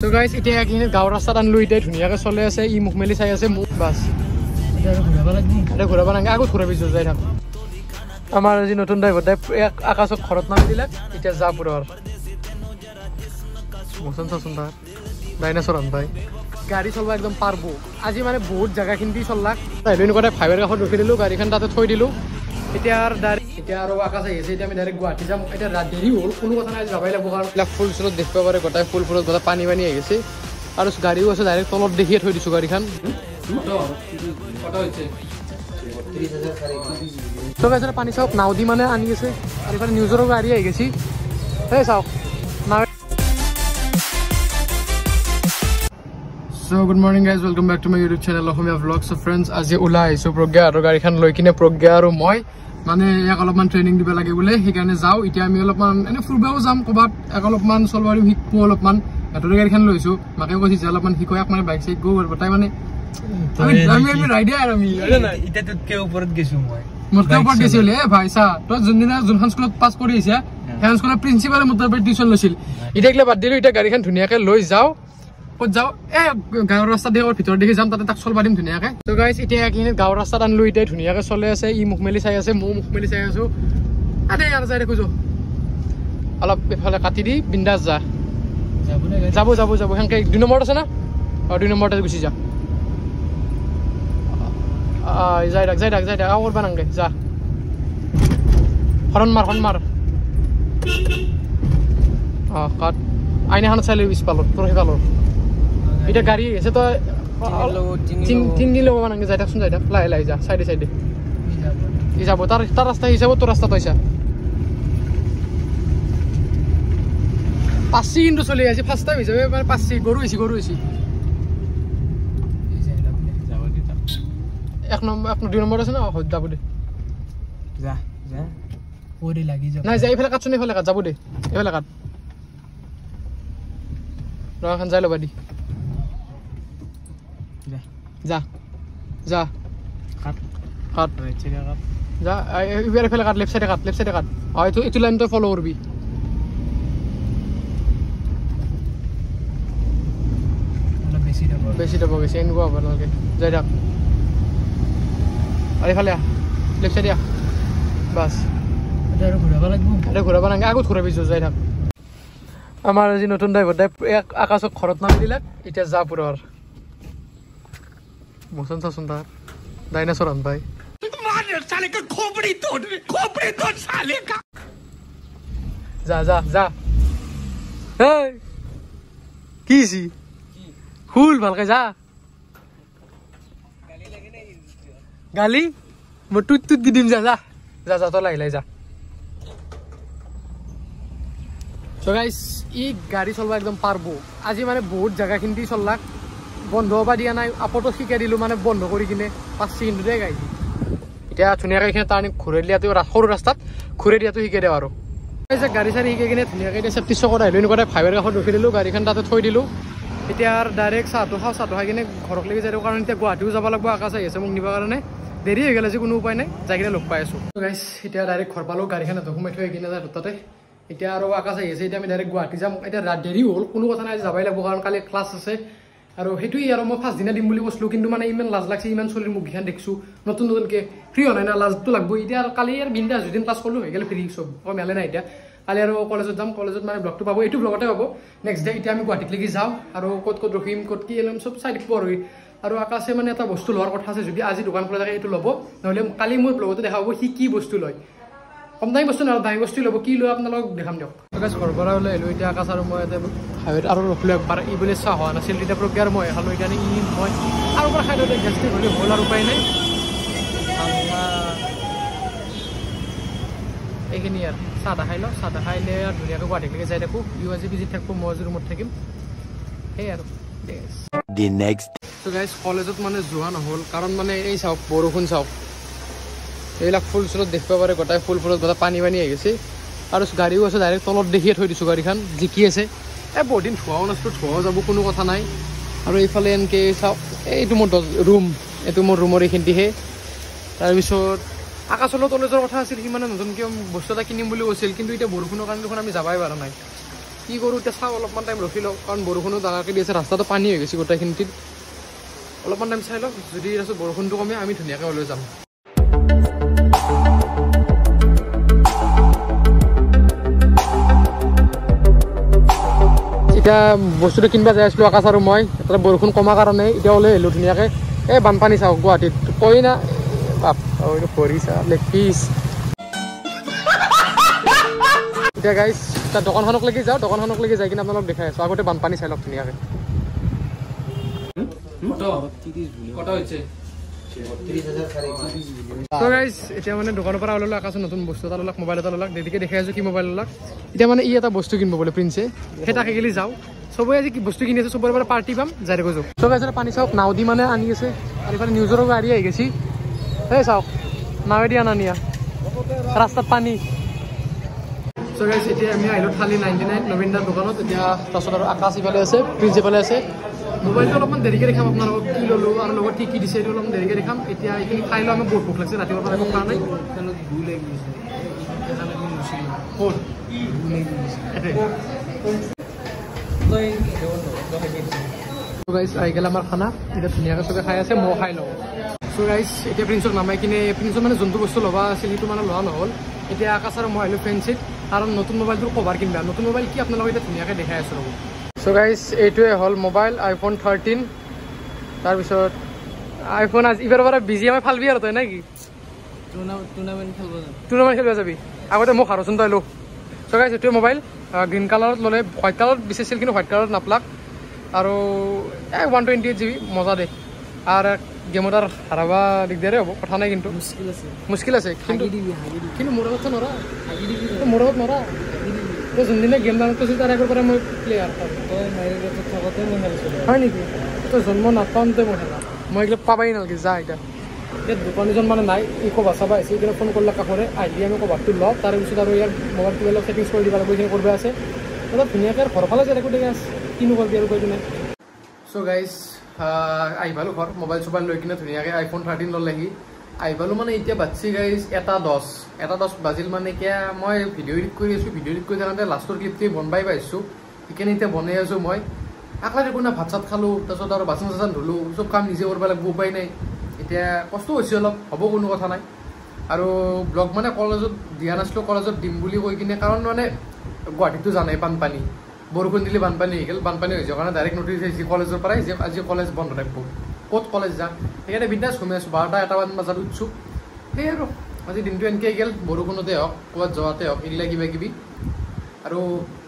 So guys, এতিয়া কিনে গাঁৱৰ ৰাস্তাত আনলো এতিয়া ধুনীয়াকৈ চলে আছে ই মুখ মেলি চাই আছে মোক বাস এটা ঘূৰাব নাগে আগত ঘূৰাবি যাই থাক আমাৰ আজি নতুন ড্ৰাইভাৰ আকাশক ঘৰত নামি দিলে এতিয়া যা পুৰৰ মোচন চাচোন তাৰ ডাইনাছৰ ভাই গাড়ী চলবা একদম পাৰবো আজি মানে বহুত জায়গাখিনি চললাক তাইলৈ এনেকুৱা ফাইবাৰ কাষত ৰখি দিলোঁ গাড়ীখন তাতে থৈ দিলোঁ এতিয়া আৰু আকাশ আহি আছে এতিয়া আমি ডাইৰেক্ট গুৱাহাটী যাম এতিয়া ৰাত দেৰি হ'ল কোনো কথা নাই যাবাই লাগব কাৰণ এইবিলাক ফুল চুলত দেখিব পাৰে গোটাই ফুল ফুলত গোটাই পানী পানী আহি গৈছে আৰু গাড়ীও আছে ডাইৰেক্ট তলত দেখিয়ে থৈ দিছোঁ গাড়ীখন চব এজনে পানী চাওক নাও দি মানে আনি আছে আৰু ইফালে নিউজৰো গাড়ী আহি গৈছে সেই চাওক So good morning guys, welcome back to my YouTube channel Ohomia Vlogs. So friends, আজি ওলাই আহিছো প্ৰজ্ঞা আৰু গাড়ীখন লৈ কিনে প্ৰজ্ঞা আৰু মই মানে এক অলপমান ট্ৰেনিং দিব লাগে বোলে সেইকাৰণে যাওঁ এতিয়া আমি অলপমান এনে ফুৰবাও যাম ক'ৰবাত এক অলপমান চলবাৰিম শিকো অলপমান এটাৰে গাড়ীখন লৈছো মাকে কৈছে যে অলপমান শিকোয়াক মানে বাইক চাইক গো কৰিব তাই মানে আমি ৰাইডাৰ আৰু আমি এটা তোতকে ওপৰত গেছো মই মোতকে ওপৰত গেছিল এ ভাই চা তই যোনখন স্কুলত পাছ কৰি আহিছে সেই স্কুলৰ প্ৰিন্সিপালে মোৰ তাৰ টিউচন লৈছিল এতিয়া বাদ দিলো এতিয়া গাড়ীখন ধুনীয়াকৈ লৈ যাওঁ ক'ত যাওঁ গাঁৱৰ ৰাস্তা দেখি ভিতৰত দেখি যাম তাতে তাক চলবা দিম ধুনীয়াকৈ তো গাইজ এতিয়া কিনে গাঁৱৰ ৰাস্তাত আনলো এতিয়া ধুনীয়াকৈ চলে আছে ই মুখ মেলি চাই আছে ময়ো মুখ মেলি চাই আছো আদে আৰু যাই দেখো অলপ এফালে কাটি দি বিন্দাছ যা যাব সেনেকৈ 2 নম্বৰত আছে না 2 নম্বৰতে গুচি যা যাই থাক আৰু কৰবা নাংগে যা হৰণ মাৰ কাট আইনাখনত চাই লৈ পিছপালত তোৰ সেইফালৰ এটা গাড়ী আছে তই 3 দিন ল'ব নালাগে যাই থাকচোন যাই থাক লাহে যা চাইডে ই যাব তাৰ ৰাস্তা হিচাপত তোৰ ৰাস্তা তইছা 5 কিন্তু চলি আছে ফাৰ্ষ্ট টাইম হিচাপে মানে 5 গৰু হৈছে 1 নম্বৰ 2 নম্বৰ আছে না যাব দে যা ওৰে লাগি যা নাই যাই ফেলে কাটছনে ফেলে কাট যাব দে এফালে কাট ৰাখান যাই ল'বা দি যা কাট ৰাইট সাইডে কাট যা ইবাৰে ফেলে কাট লেফট সাইডে কাট এইটো লাইন তই ফলো কৰবি বেছি যাব গৈছে এনেকুৱা হ'ব নালাগে যাই থাক আৰু এইফালে লেফট সাইডে বাছ আৰু ঘূৰাব নাগে আগত ঘূৰাবি যাই থাক আমাৰ আজি নতুন ড্ৰাইভাৰ আকাশক ঘৰত নামি দিলে এতিয়া যা পুৰৰ মোচন চাচোন তাৰ ডাইনাছৰ ভাই যা কি ফুল ভালকে যা গালি মই টুত দি দিম যা তই লাহি যা So guys, ই গাড়ী চলবা একদম পাৰবো আজি মানে বহুত জায়গাখিনি চললাক বন্ধ হবা দিয়া নাই আপতো শিকাই দিলোঁ মানে বন্ধ কৰি কিনে 5 ছেকেণ্ডতে গাড়ী এতিয়া ধুনীয়াকৈ এইখিনি টাৰ্ণিং ঘূৰাই দিয়াটো সৰু ৰাস্তাত ঘূৰাই দিয়াটো শিকাই দিওঁ আৰু গাড়ী চাৰি শিকাই কিনে ধুনীয়াকৈ এতিয়া চেফটি চকত আহিলোঁ এনেকুৱা ফাইবাৰ কাষত ৰখি দিলোঁ গাড়ীখন তাতে থৈ দিলোঁ এতিয়া আৰু ডাইৰেক্ট চাহটো খাই কিনে ঘৰক লাগি যাই কাৰণ এতিয়া গুৱাহাটীও যাব লাগিব আকাশ আহি আছে মোক নিবৰ কাৰণে দেৰি হৈ গ'ল আজি কোনো উপায় নাই যাই কিনে লগ পাই আছোঁ গাইজ এতিয়া ডাইৰেক্ট ঘৰ পালোঁ গাড়ীখন সোমাই থৈ কিনে যায় তাতে এতিয়া আৰু আকাশ আহি আছে এতিয়া আমি ডাইৰেক্ট গুৱাহাটী যাম এতিয়া ৰাত দেৰি হ'ল কোনো কথা নাই যাবই লাগিব কাৰণ কালি ক্লাছ আছে আৰু সেইটোৱে আৰু মই ফাৰ্ষ্ট দিনা দিম বুলি কৈছিলোঁ কিন্তু মানে ইমান লাজ লাগছে ইমান চলিৰ মুখকেইখন দেখিছোঁ নতুনকৈ ফ্ৰী হোৱা নাই না লাজটো লাগব এতিয়া আৰু কালি আৰু বিন্দাছ দুদিন ক্লাছ কৰিলোঁ হৈ গ'লে ফ্ৰী চব মেলে নাই এতিয়া কালি আৰু কলেজত যাম কলেজত মানে ব্লগটো পাব এইটো ব্লগতে পাব নেক্সট ডে এতিয়া আমি গুৱাহাটীলৈকে যাওঁ আৰু ক'ত ৰখিম ক'ত কি এলম চব চাই দিব আৰু আকাশে মানে এটা বস্তু লোৱাৰ কথা আছে যদি আজি দোকান খোলা থাকে এইটো ল'ব নহ'লে কালি মোৰ ব্লগতে দেখা পাব সি কি বস্তু লয় কম দামী বস্তু নহয় দামী বস্তু ল'ব কি লৈ আপোনালোকক দেখাম দিয়ক ঘৰৰ পৰা ওলাই আহিলোঁ এতিয়া আকাশ আৰু মই হাইৱেত আৰু ৰখিলোঁ একবাৰ ই বোলে চাহ হোৱা নাছিল তেতিয়া প্ৰজ্ঞা আৰু মই খালোঁ এতিয়া মই আৰু পৰা খাই দিওঁ গেষ্টিক হ'লে হ'ল আৰু উপায় নাই এইখিনি আৰু চাহ খাই লওঁ চাহ খাইলে আৰু ধুনীয়াকৈ গুৱাহাটীলৈকে যাই থাকোঁ ইও আজি বিজি থাকিব মই আজি ৰুমত থাকিম সেই আৰু গাইজ কলেজত মানে যোৱা নহ'ল কাৰণ মানে এই চাওক বৰষুণ চাওক এইবিলাক ফুল চুলত দেখিব পাৰে গোটাই ফুল ফুলত গোটাই পানী আহি গৈছে আৰু গাড়ীও আছে ডাইৰেক্ট তলত দেখিয়ে থৈ দিছোঁ গাড়ীখন জিকি আছে বহুত দিন ধোৱাও নাছিলোঁ ধোৱাও যাব কোনো কথা নাই আৰু এইফালে এনেকৈ চাওক এইটো মোৰ ৰুম এইটো মোৰ ৰুমৰ এইখিনিহে তাৰপিছত আকাশলৈ কলেজৰ কথা আছিল সি মানে নতুনকৈ বস্তু এটা কিনিম বুলি কৈছিল কিন্তু এতিয়া বৰষুণৰ কাৰণে দেখোন আমি যাবই পৰা নাই কি কৰোঁ এতিয়া চাওঁ অলপমান টাইম ৰখি লওঁ কাৰণ বৰষুণো ডাঙৰকৈ দি আছে ৰাস্তাটো পানী হৈ গৈছে গোটেইখিনিত অলপমান টাইম চাই লওঁ যদি তাৰপিছত বৰষুণটো কমে আমি ধুনীয়াকৈ ওলাই যাম এতিয়া বস্তুটো কিনিব যাই আছিলোঁ আকাশ আৰু মই তাতে বৰষুণ কমাৰ কাৰণে এতিয়া ওলাই আহিলোঁ ধুনীয়াকৈ এই বানপানী চাওক গুৱাহাটীত কয় না বাপ ভৰিছা লেগ পিচ এতিয়া গাইজ তাৰ দোকানখনকলৈকে যাওঁ দোকানখনকলৈকে যাই কিনে আপোনালোক দেখাই আছোঁ আগতে বানপানী চাই লওক ধুনীয়াকৈ এতিয়া মানে দোকানৰ পৰা ওলালো আকাশত নতুন বস্তু এটা ওলাক মোবাইল এটা ওলাক দেৰিকৈ দেখাই আছোঁ কি মোবাইল ওলাক এতিয়া মানে ই এটা বস্তু কিনিব বোলে প্ৰিন্সে সেই তাকে গেলি যাওঁ চবেই আজি কি বস্তু কিনি আছে চবৰে পৰা পাৰ্টি পাম যাই দেখো যাওঁ চব গাইছে পানী চাওক নাও দি মানে আনি আছে আৰু ইফালে নিউজৰো গাড়ী আহি গৈছে এই চাওক নাৱেদি আনা নিয়া ৰাস্তাত পানী চ' গাইজ এতিয়া আমি আহিলোঁ থালি 99 নবীনদাৰ দোকানত এতিয়া তাৰপিছত আৰু আকাশ ইফালে আছে প্ৰিন্স ইফালে আছে মোবাইলটো অলপমান দেৰিকৈ দেখাম আপোনালোকক কি ল'লোঁ আৰু লগত কি কি দিছে এইটো অলপমান দেৰিকৈ দেখাম এতিয়া এইখিনি খাই লৈ আমি বহুত ভোক লাগিছে ৰাতিপুৱাৰ পৰা একো খোৱা নাই গাইজ আহি গ'ল আমাৰ খানা এতিয়া ধুনীয়াকৈ চবে খাই আছে মই খাই লওঁ চ' গাইজ এতিয়া প্ৰিন্সক নামাই কিনে প্ৰিন্সৰ মানে যোনটো বস্তু ল'বা আছিল সেইটো মানে লোৱা নহ'ল এতিয়া আকাশ আৰু মই আহিলোঁ ফেঞ্চিত কাৰণ নতুন মোবাইলটোৰ কভাৰ কিনিবা নতুন মোবাইল কি আপোনালোকে এতিয়া ধুনীয়াকৈ দেখাই আছোঁ ৰ'ব চ' গাইজ এইটোৱে হ'ল মোবাইল আইফোন 13 তাৰপিছত আইফোন আজি এইবাৰ পৰা বিজি আমি ফালবি আৰু তই নে কি টুৰ্ণামেণ্ট খেলিব যাবি আগতে মোক হাৰচোন তই লো চ' গাইজ এইটোৱে মোবাইল গ্ৰীণ কালাৰত ল'লে হোৱাইট কালাৰত বিচাৰিছিল কিন্তু হোৱাইট কালাৰত নাপালাক আৰু 128 GB মজা দে আৰু গেমত আৰু হাৰাবা দিগদাৰে হ'ব কথা নাই কিন্তু মুস্কিল আছে কিন্তু মোৰ আগত নৰা মোৰ আগত নৰা তই যোনদিনা গেম ডাউনলোড কৰিছিল তাৰ আগৰ পৰা মই প্লেয়াৰ হয় নেকি তই জন্ম নাপাওঁতে মই খেলা মই এইবিলাক পাবাই নালাগে যা এতিয়া দোকানীজন মানে নাই ই কভাৰ চাব আহিছে এইবিলাক ফোন কৰিলে কাষৰে আহিলে আমি কভাৰটো লওঁ তাৰপিছত আৰু ইয়াৰ মোবাইলটো অলপ ছেটিংছ কৰি দিব লাগিব এইখিনি কৰিব আছে অলপ ধুনীয়াকৈ ঘৰৰ ফালে যাই থাকোঁ দেখি আছে কিনো কৰিবি আৰু কৈ কিনে চ' গাইজ আহি পালোঁ ঘৰ মোবাইল চোবাইল লৈ কিনে ধুনীয়াকৈ আইফোন 13 ল'লেহি আহি পালোঁ মানে এতিয়া বাচ্ছি গাইজ 1:10 বাজিল মানে এতিয়া মই ভিডিঅ' এডিট কৰি আছোঁ ভিডিঅ' এডিট কৰি থাকোঁতে লাষ্টৰ ক্লিপটোৱে বনাই পাইছোঁ সেইকাৰণে এতিয়া বনাই আছোঁ মই আকলাই দেখোন না ভাত চাত খালোঁ তাৰপিছত আৰু বাচন চাচন ধুলোঁ চব কাম নিজে কৰিব লাগিব উপায় নাই এতিয়া কষ্ট হৈছে অলপ হ'ব কোনো কথা নাই আৰু ব্লগ মানে কলেজত দিয়া নাছিলোঁ কলেজত দিম বুলি কৈ কিনে কাৰণ মানে গুৱাহাটীতটো জানাই বানপানী বৰষুণ দিলে বানপানী হৈ গ'ল বানপানী হৈ যোৱাৰ কাৰণে ডাইৰেক্ট নটিচ আহিছে কলেজৰ পৰাই যে আজি কলেজ বন্ধ থাকিব ক'ত কলেজ যাম সেইকাৰণে বিন্দাছ ঘুমাই আছোঁ 12-1 বজাত উঠছোঁ সেই আৰু আজি দিনটো এনেকৈ গ'ল বৰষুণতে হওক ক'ৰবাত যোৱাতে হওক এইগিলা কিবা কিবি আৰু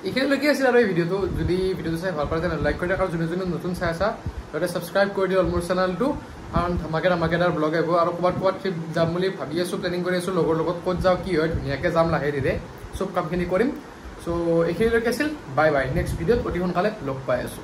এইখিনিলৈকে আছিল আৰু এই ভিডিঅ'টো যদি ভিডিঅ'টো চাই ভাল পায় তেনেহ'লে লাইক কৰি দিয়ক আৰু যোনে যোনে নতুন চাই আছা সিহঁতে ছাবস্ক্ৰাইব কৰি দিয়ক মোৰ চেনেলটো কাৰণ ধমাকেদাৰ ব্লগ আহিব আৰু ক'ৰবাত ট্ৰিপ যাম বুলি ভাবি আছোঁ প্লেনিং কৰি আছোঁ লগৰ লগত ক'ত যাওঁ কি হয় ধুনীয়াকৈ যাম লাহে ধীৰে চব কামখিনি কৰিম চ' এইখিনিলৈকে আছিল বাই বাই নেক্সট ভিডিঅ'ত অতি সোনকালে লগ পাই আছোঁ